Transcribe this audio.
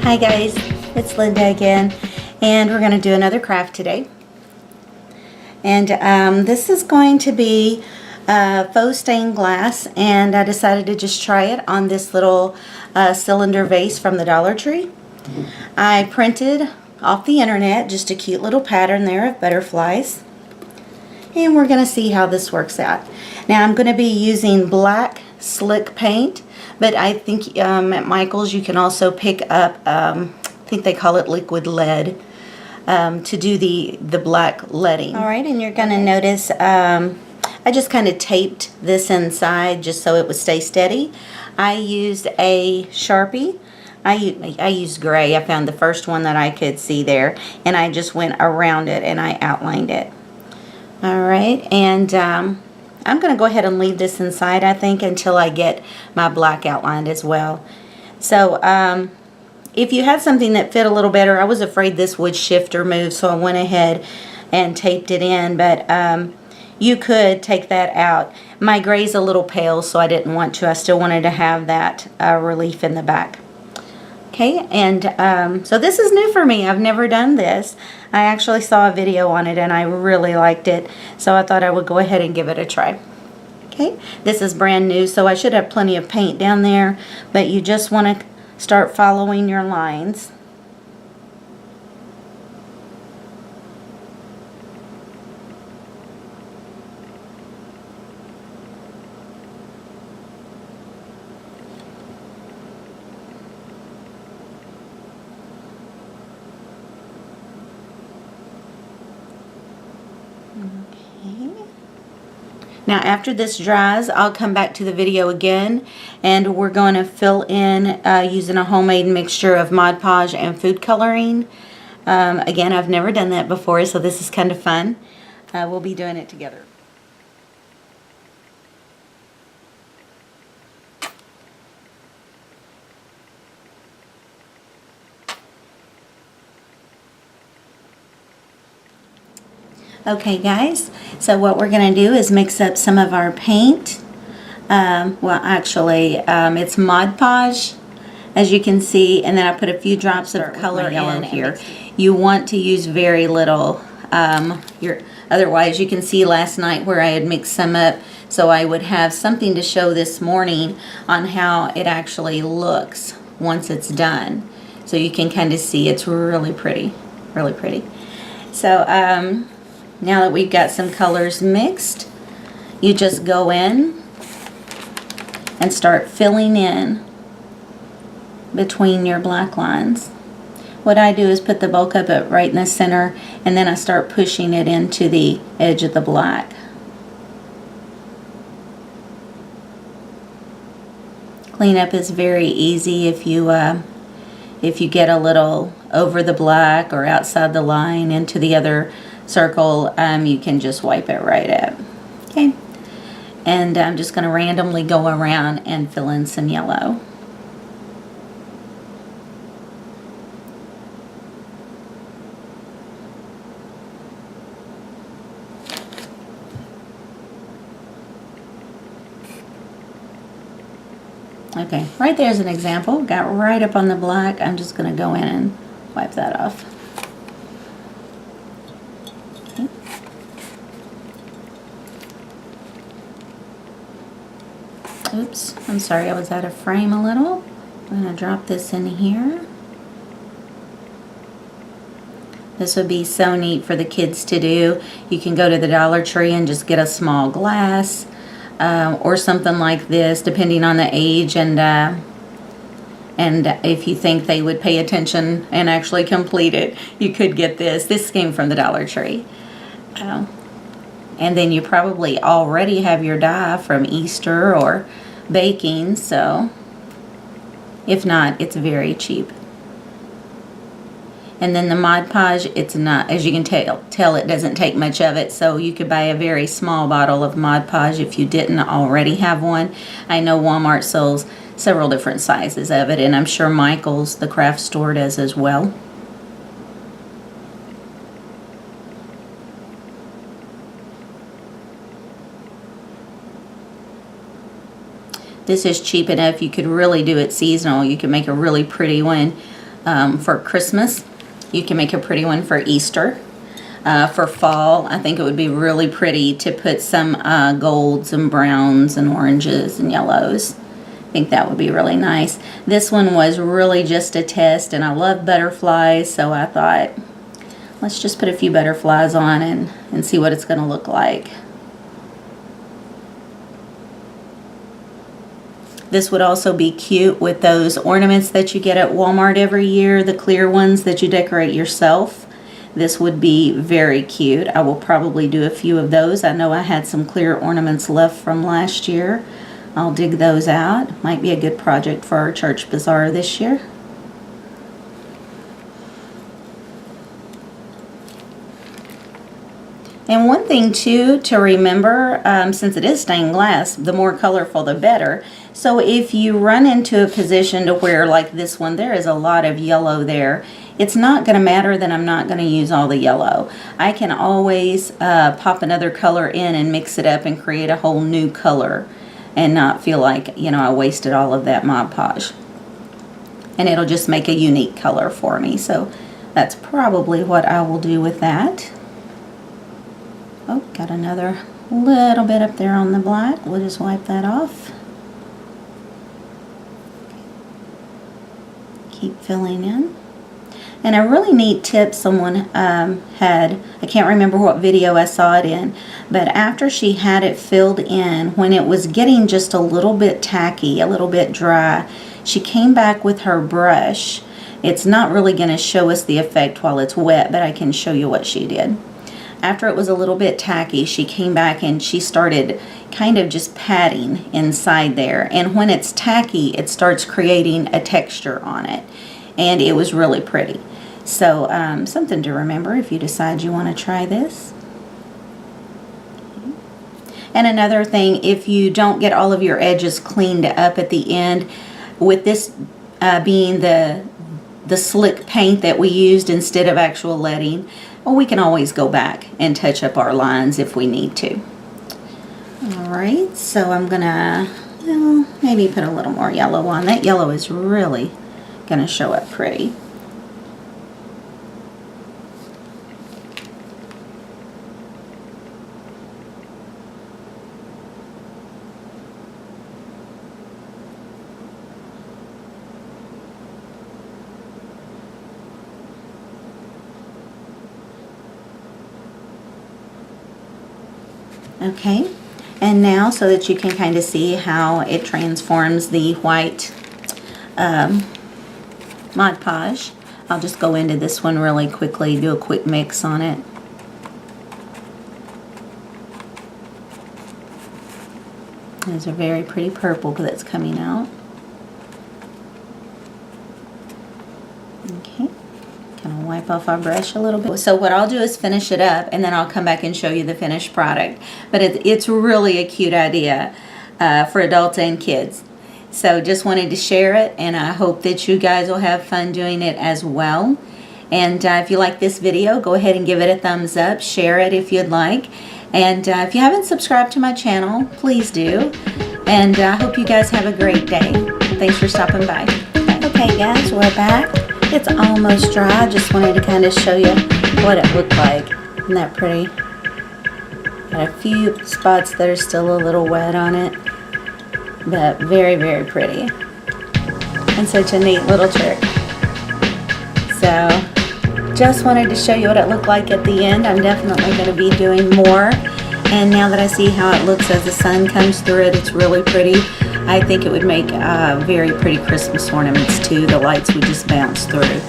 Hi guys, it's Linda again, and we're going to do another craft today. And this is going to be faux stained glass, and I decided to just try it on this little cylinder vase from the Dollar Tree. I printed off the internet just a cute little pattern there of butterflies, and we're going to see how this works out. Now I'm going to be using black slick paint, but I think at Michael's you can also pick up, I think they call it liquid lead, to do the black leading. Alright, and you're going to notice I just kind of taped this inside just so it would stay steady. I used a Sharpie. I used gray. I found the first one that I could see there, and I just went around it and I outlined it. Alright, and I'm going to go ahead and leave this inside, I think, until I get my black outlined as well. So if you had something that fit a little better, I was afraid this would shift or move, so I went ahead and taped it in, but you could take that out. My gray's a little pale, so I didn't want to. I still wanted to have that relief in the back. Okay, and so this is new for me. I've never done this. I actually saw a video on it and I really liked it, so I thought I would go ahead and give it a try. Okay, this is brand new, so I should have plenty of paint down there, but you just want to start following your lines. Now after this dries, I'll come back to the video again, and we're going to fill in using a homemade mixture of Modpodge and food coloring. Again, I've never done that before, so this is kind of fun. We'll be doing it together. Okay guys, so what we're going to do is mix up some of our paint. Well actually it's Modpodge, as you can see, and then I put a few drops of color in here. You want to use very little. Otherwise you can see last night where I had mixed some up, so I would have something to show this morning on how it actually looks once it's done. So you can kind of see it's really pretty, really pretty. So now that we've got some colors mixed, you just go in and start filling in between your black lines. What I do is put the bulk of it right in the center, and then I start pushing it into the edge of the black. Cleanup is very easy if you get a little over the black or outside the line into the other circle, you can just wipe it right up. Okay, and I'm just going to randomly go around and fill in some yellow. Okay, right there's an example. Got right up on the black. I'm just going to go in and wipe that off. Okay. Oops, I'm sorry, I was out of frame a little. I'm going to drop this in here. This would be so neat for the kids to do. You can go to the Dollar Tree and just get a small glass. Or something like this, depending on the age, and if you think they would pay attention and actually complete it, you could get this. This came from the Dollar Tree. And then you probably already have your die from Easter or baking, so if not, it's very cheap. And then the Modpodge, it's not, as you can tell, it doesn't take much of it, so you could buy a very small bottle of Modpodge if you didn't already have one. I know Walmart sells several different sizes of it, and I'm sure Michael's, the craft store, does as well. This is cheap enough. You could really do it seasonal. You could make a really pretty one for Christmas. You can make a pretty one for Easter. For fall, I think it would be really pretty to put some golds and browns and oranges and yellows. I think that would be really nice. This one was really just a test, and I love butterflies, so I thought, let's just put a few butterflies on and see what it's going to look like. This would also be cute with those ornaments that you get at Walmart every year, the clear ones that you decorate yourself. This would be very cute. I will probably do a few of those. I know I had some clear ornaments left from last year. I'll dig those out. Might be a good project for our church bazaar this year. And one thing too to remember, since it is stained glass, the more colorful the better. So if you run into a position to where, like this one, there is a lot of yellow there, it's not going to matter that I'm not going to use all the yellow. I can always pop another color in and mix it up and create a whole new color and not feel like, you know, I wasted all of that Mod Podge. And it'll just make a unique color for me. So that's probably what I will do with that. Oh, got another little bit up there on the black. We'll just wipe that off. Keep filling in. And a really neat tip someone had, I can't remember what video I saw it in, but after she had it filled in, when it was getting just a little bit tacky, a little bit dry, she came back with her brush. It's not really going to show us the effect while it's wet, but I can show you what she did. After it was a little bit tacky, she came back and she started kind of just patting inside there. And when it's tacky, it starts creating a texture on it. And it was really pretty. So something to remember if you decide you want to try this. And another thing, if you don't get all of your edges cleaned up at the end, with this being the slick paint that we used instead of actual leading, well, we can always go back and touch up our lines if we need to. Alright, so I'm gonna maybe put a little more yellow on. That yellow is really gonna show up pretty. Okay, and now so that you can kind of see how it transforms the white Mod Podge, I'll just go into this one really quickly, do a quick mix on it. There's a very pretty purple that's coming out. Okay. Kind of wipe off our brush a little bit. So what I'll do is finish it up and then I'll come back and show you the finished product. But it's really a cute idea for adults and kids. So just wanted to share it, and I hope that you guys will have fun doing it as well. And if you like this video, go ahead and give it a thumbs up. Share it if you'd like. And if you haven't subscribed to my channel, please do. And I hope you guys have a great day. Thanks for stopping by. Okay guys, we're back. It's almost dry. I just wanted to kind of show you what it looked like. Isn't that pretty? Got a few spots that are still a little wet on it, but very, very pretty. And such a neat little trick. So, just wanted to show you what it looked like at the end. I'm definitely going to be doing more. And now that I see how it looks as the sun comes through it, it's really pretty. I think it would make very pretty Christmas ornaments too. The lights would just bounce through.